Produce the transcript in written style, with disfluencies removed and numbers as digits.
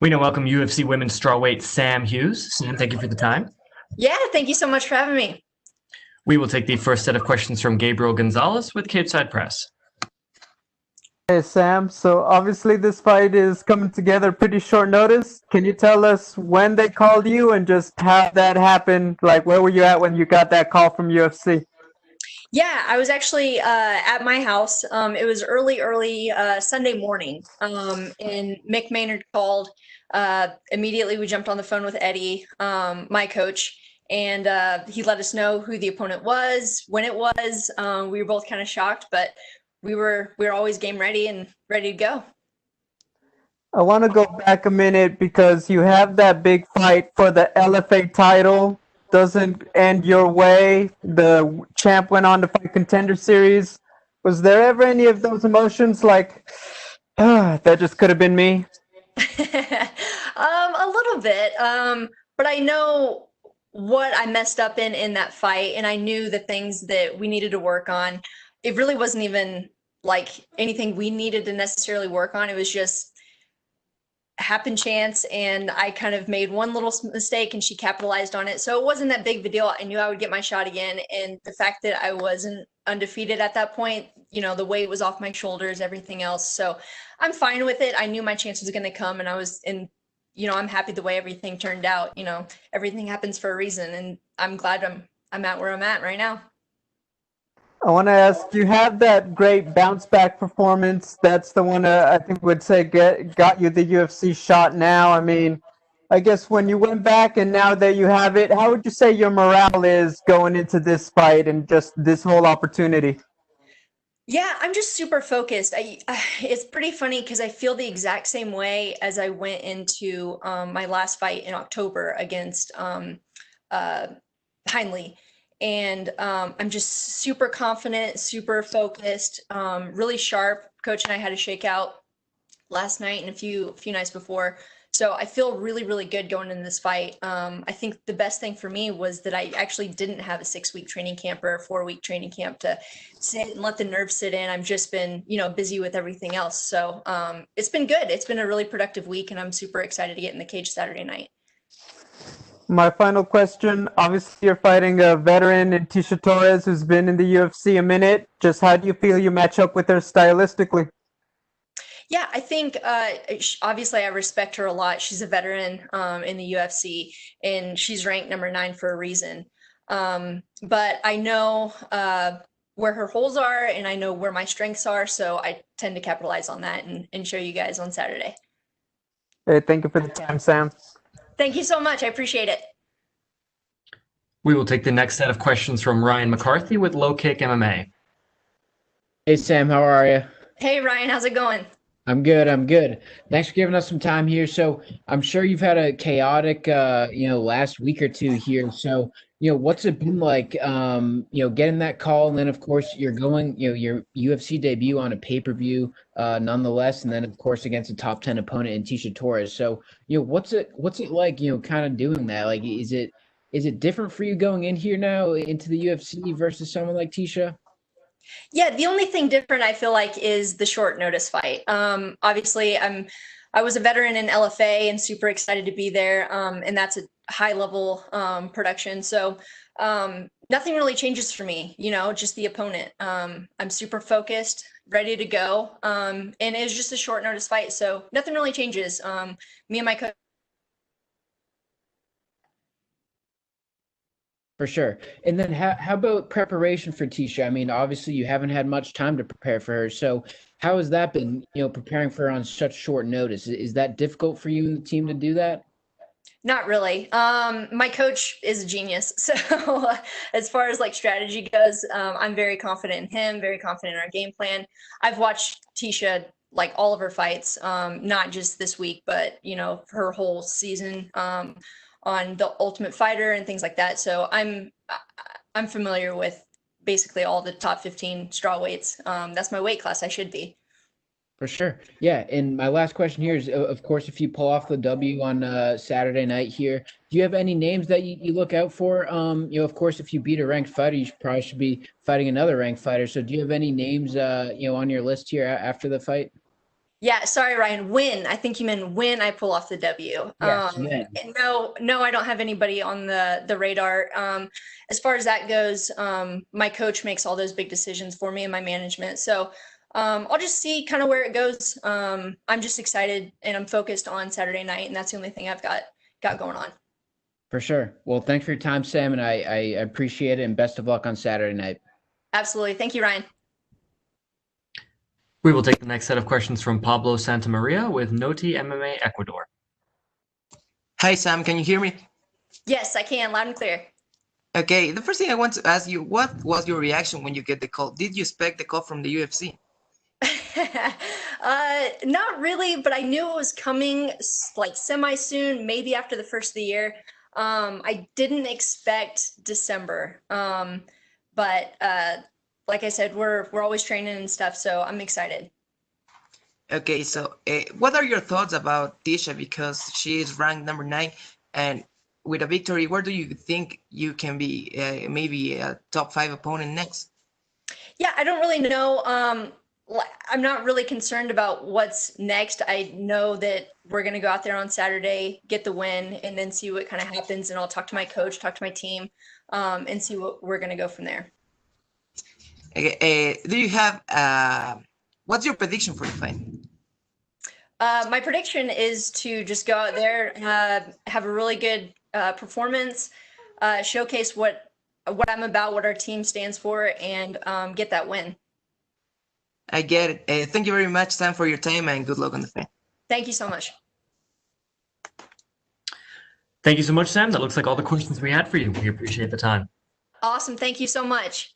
We now welcome UFC women's strawweight Sam Hughes. Sam, thank you for the time. Yeah, thank you so much for having me. We will take the first set of questions from Gabriel Gonzalez with Capeside Press. Hey Sam, so obviously this fight is coming together pretty short notice. Can you tell us when they called you and just how that happened? Like, where were you at when you got that call from UFC? Yeah, I was actually at my house. It was early Sunday morning, and Mick Maynard called. Immediately, we jumped on the phone with Eddie, my coach, and he let us know who the opponent was, when it was. We were both kind of shocked, but we were always game ready and ready to go. I want to go back a minute because you have that big fight for the LFA title. Doesn't end your way. The champ went on to fight Contender Series. Was there ever any of those emotions like, that just could have been me? A little bit. But I know what I messed up in that fight, and I knew the things that we needed to work on. It really wasn't even like anything we needed to necessarily work on. It was just happen chance, and I kind of made one little mistake and she capitalized on it. So it wasn't that big of a deal. I knew I would get my shot again, and the fact that I wasn't undefeated at that point, the weight was off my shoulders, everything else. So I'm fine with it. I knew my chance was going to come, and I'm happy the way everything turned out. Everything happens for a reason, and I'm glad I'm at where I'm at right now. I want to ask, you have that great bounce back performance. That's the one I think would say got you the UFC shot now. I mean, I guess when you went back and now that you have it, how would you say your morale is going into this fight and just this whole opportunity? Yeah, I'm just super focused. It's pretty funny because I feel the exact same way as I went into my last fight in October against uh, Heinley. And I'm just super confident, super focused, really sharp. Coach and I had a shakeout last night and a few nights before. So I feel really, really good going into this fight. I think the best thing for me was that I actually didn't have a 6-week training camp or a 4-week training camp to sit and let the nerves sit in. I've just been, busy with everything else. So it's been good. It's been a really productive week, and I'm super excited to get in the cage Saturday night. My final question, obviously you're fighting a veteran in Tisha Torres who's been in the UFC a minute. Just how do you feel you match up with her stylistically? Yeah, I think obviously I respect her a lot. She's a veteran in the UFC, and she's ranked number 9 for a reason. But I know where her holes are, and I know where my strengths are, so I tend to capitalize on that and show you guys on Saturday. Hey, thank you for the time, Sam. Thank you so much. I appreciate it. We will take the next set of questions from Ryan McCarthy with Low Kick MMA. Hey Sam, how are you? Hey Ryan, how's it going? I'm good. I'm good. Thanks for giving us some time here. So I'm sure you've had a chaotic, last week or two here. So, what's it been like, getting that call, and then of course you're going, your UFC debut on a pay-per-view, nonetheless, and then of course against a top 10 opponent in Tisha Torres. So, what's it like, kind of doing that? Like, is it different for you going in here now into the UFC versus someone like Tisha? Yeah, the only thing different I feel like is the short notice fight. Obviously, I was a veteran in LFA and super excited to be there, and that's a high level production. So nothing really changes for me, just the opponent. I'm super focused, ready to go, and it was just a short notice fight, so nothing really changes. Me and my coach. For sure. And then how about preparation for Tisha? I mean, obviously you haven't had much time to prepare for her. So how has that been, preparing for her on such short notice? Is that difficult for you and the team to do that? Not really. My coach is a genius. So as far as like strategy goes, I'm very confident in him, very confident in our game plan. I've watched Tisha like all of her fights, not just this week, but her whole season on the Ultimate Fighter and things like that. So I'm familiar with basically all the top 15 straw weights. That's my weight class I should be. For sure. Yeah. And my last question here is, of course, if you pull off the W on Saturday night here, do you have any names that you look out for? Of course, if you beat a ranked fighter, probably should be fighting another ranked fighter. So do you have any names, on your list here after the fight? Yeah, sorry, Ryan. When I think you meant when I pull off the W. Yes, when. No, I don't have anybody on the radar. As far as that goes, my coach makes all those big decisions for me and my management. So I'll just see kind of where it goes. I'm just excited and I'm focused on Saturday night, and that's the only thing I've got going on. For sure. Well, thanks for your time, Sam, and I appreciate it, and best of luck on Saturday night. Absolutely. Thank you, Ryan. We will take the next set of questions from Pablo Santamaria with Noti MMA Ecuador. Hi, Sam. Can you hear me? Yes, I can, loud and clear. Okay. The first thing I want to ask you, what was your reaction when you get the call? Did you expect the call from the UFC? Not really, but I knew it was coming like semi soon, maybe after the first of the year. I didn't expect December. But like I said, we're always training and stuff, so I'm excited. Okay. So, what are your thoughts about Tisha? Because she is ranked number 9, and with a victory, where do you think you can be? Maybe a top 5 opponent next? Yeah, I don't really know. I'm not really concerned about what's next. I know that we're going to go out there on Saturday, get the win, and then see what kind of happens. And I'll talk to my coach, talk to my team, and see what we're going to go from there. Okay. Do you have what's your prediction for the fight? My prediction is to just go out there, have a really good performance, showcase what I'm about, what our team stands for, and get that win. I get it. Thank you very much, Sam, for your time, and good luck on the fight. Thank you so much. Thank you so much, Sam. That looks like all the questions we had for you. We appreciate the time. Awesome. Thank you so much.